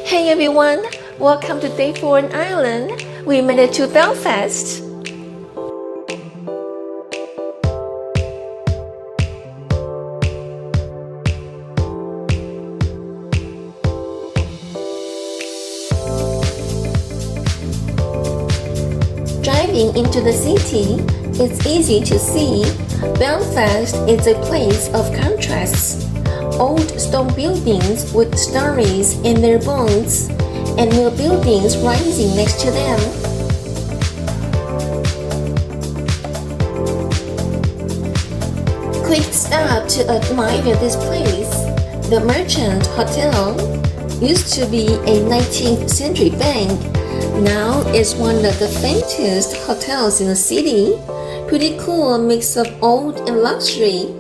Hey everyone, welcome to day 4 in Ireland. We made it to Belfast. Driving into the city, it's easy to see Belfast is a place of contrasts. Old stone buildings with stories in their bones, and new buildings rising next to them. Quick stop to admire this place. The Merchant Hotel used to be a 19th century bank. Now it's one of the fanciest hotels in the city. Pretty cool mix of old and luxury.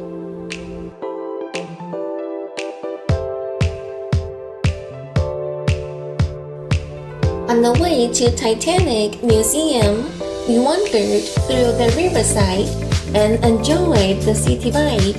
On the way to Titanic Museum, we wandered through the riverside and enjoyed the city vibe.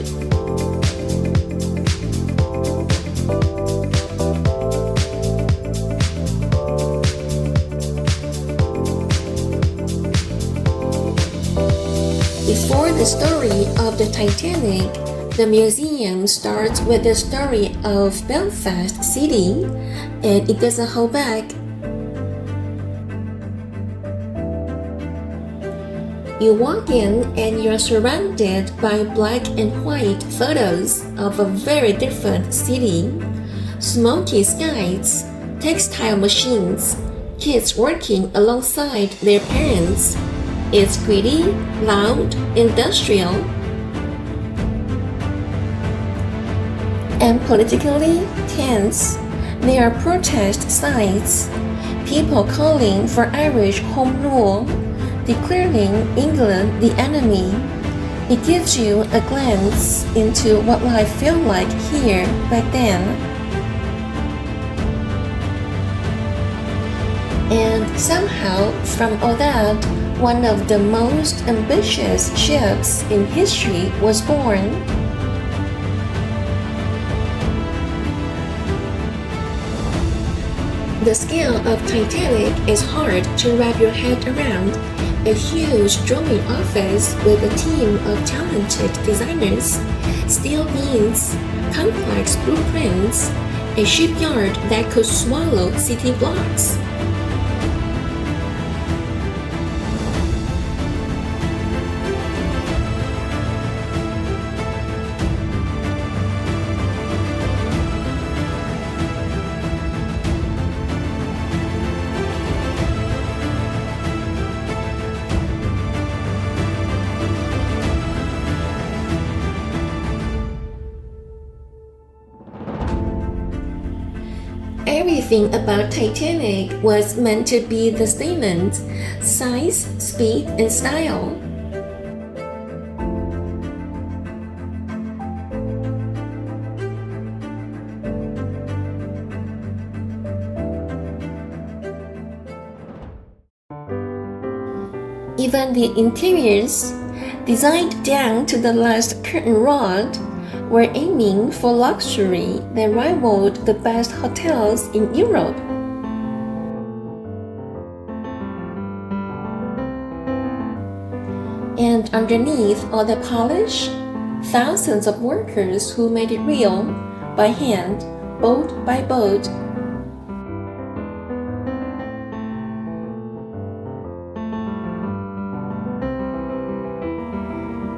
Before the story of the Titanic, the museum starts with the story of Belfast City, and it doesn't hold back. You walk in and you're surrounded by black and white photos of a very different city. Smoky skies, textile machines, kids working alongside their parents. It's gritty, loud, industrial, and politically tense. There are protest signs, people calling for Irish home rule, declaring England the enemy. It gives you a glance into what life felt like here back then. And somehow, from all that, one of the most ambitious ships in history was born. The scale of Titanic is hard to wrap your head around. A huge drawing office with a team of talented designers, steel beams, complex blueprints, a shipyard that could swallow city blocks. Everything about Titanic was meant to be the statement: size, speed, and style. Even the interiors, designed down to the last curtain rod, were aiming for luxury that rivaled the best hotels in Europe. And underneath all the polish, thousands of workers who made it real, by hand, boat by boat.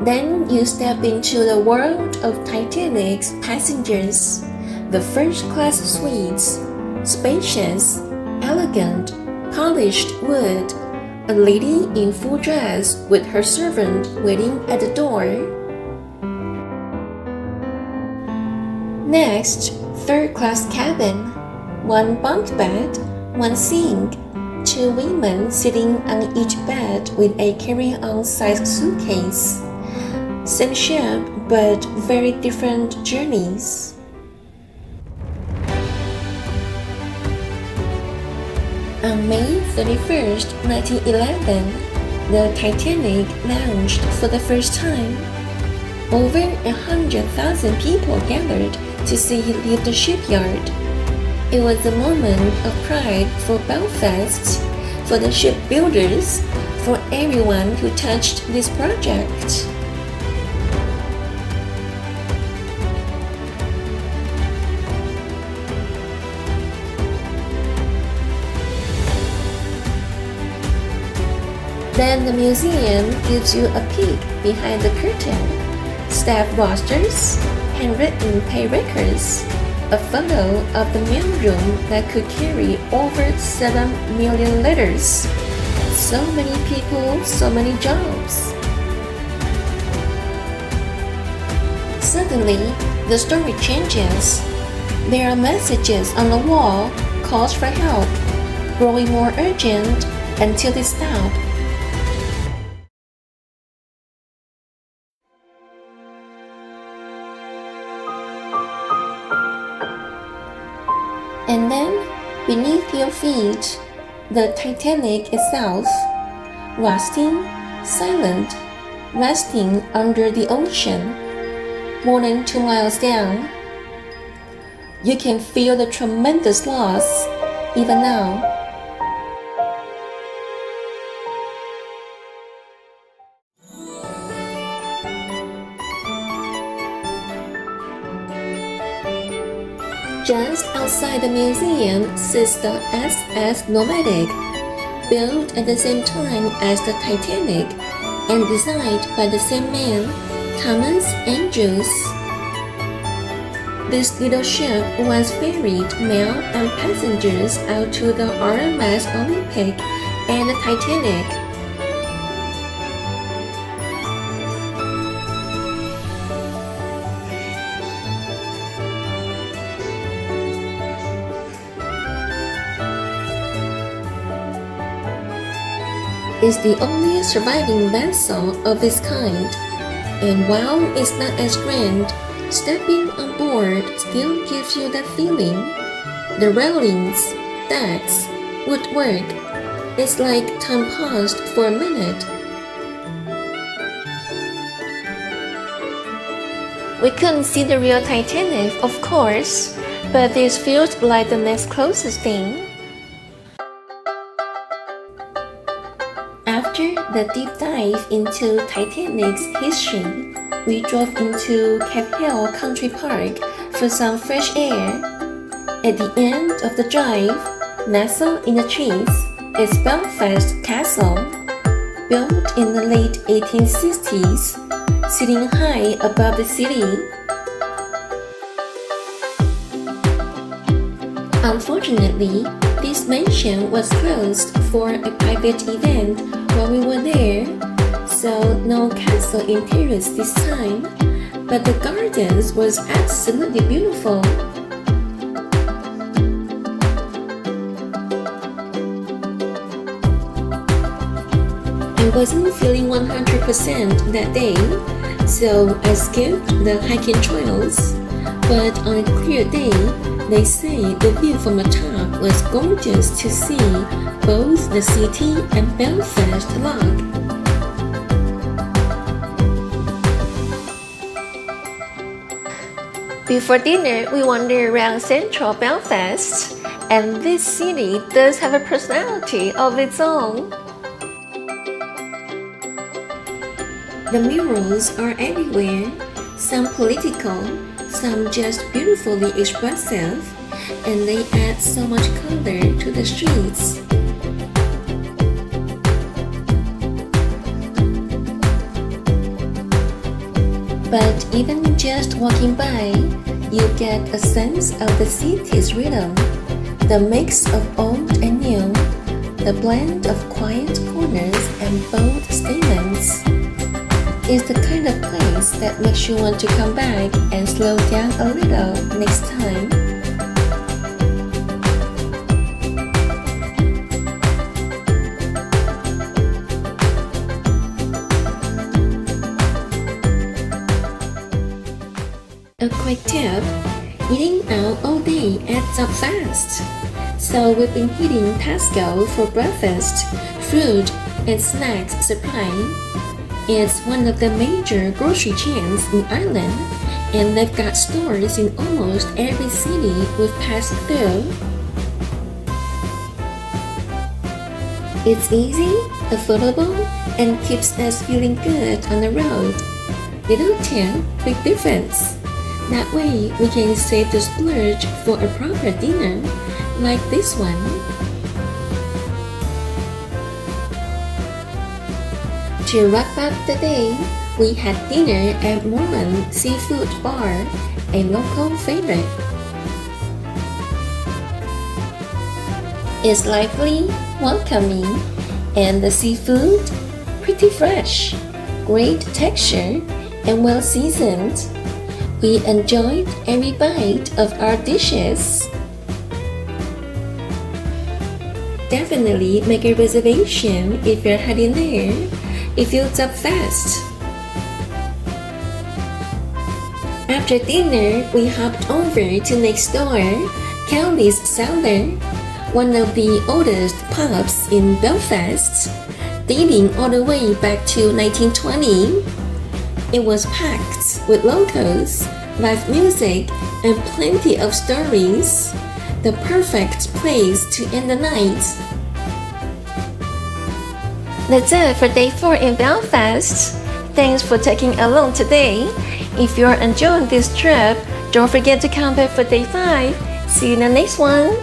Then you step into the world of Titanic's passengers, the first-class suites, spacious, elegant, polished wood, a lady in full dress with her servant waiting at the door. Next, third-class cabin, one bunk bed, one sink, two women sitting on each bed with a carry-on size suitcase. Same ship, but very different journeys. On May 31st, 1911, the Titanic launched for the first time. Over 100,000 people gathered to see it leave the shipyard. It was a moment of pride for Belfast, for the shipbuilders, for everyone who touched this project. Then the museum gives you a peek behind the curtain. Staff rosters, handwritten pay records, a photo of the mailroom that could carry over 7 million letters. So many people, so many jobs. Suddenly, the story changes. There are messages on the wall, calls for help, growing more urgent until they stop. And then, beneath your feet, the Titanic itself, rusting, silent, resting under the ocean, more than 2 miles down. You can feel the tremendous loss, even now. Just outside the museum sits the SS Nomadic, built at the same time as the Titanic and designed by the same man, Thomas Andrews. This little ship once ferried mail and passengers out to the RMS Olympic and the Titanic. Is the only surviving vessel of its kind, and while it's not as grand, stepping on board still gives you that feeling. The railings, decks, woodwork, it's like time paused for a minute. We couldn't see the real Titanic, of course, but this feels like the next closest thing. After the deep dive into Titanic's history, we drove into Cave Hill Country Park for some fresh air. At the end of the drive, nestled in the trees, is Belfast Castle, built in the late 1860s, sitting high above the city. Unfortunately, this mansion was closed for a private event while we were there, so no castle interiors this time, but the gardens was absolutely beautiful. I wasn't feeling 100% that day, so I skipped the hiking trails, but on a clear day, they say the view from the top was gorgeous to see both the city and Belfast Loch. Before dinner, we wandered around central Belfast, and this city does have a personality of its own. The murals are everywhere, some political, some just beautifully expressive, and they add so much color to the streets. But even just walking by, you get a sense of the city's rhythm, the mix of old and new, the blend of quiet corners and bold statements. It's the kind of place that makes you want to come back and slow down a little next time. A quick tip, eating out all day adds up fast. So we've been hitting Tesco for breakfast, food, and snacks supply. It's one of the major grocery chains in Ireland, and they've got stores in almost every city we've passed through. It's easy, affordable, and keeps us feeling good on the road. Little tip, big difference. That way we can save the splurge for a proper dinner, like this one. To wrap up the day, we had dinner at Mourne Seafood Bar, a local favorite. It's lively, welcoming, and the seafood, pretty fresh, great texture, and well seasoned. We enjoyed every bite of our dishes. Definitely make a reservation if you're heading there. It fills up fast. After dinner, we hopped over to next door, Kelly's Cellar, one of the oldest pubs in Belfast, dating all the way back to 1920. It was packed with locals, live music, and plenty of stories. The perfect place to end the night. That's it for day 4 in Belfast. Thanks for taking along today. If you're enjoying this trip, don't forget to come back for day 5. See you in the next one.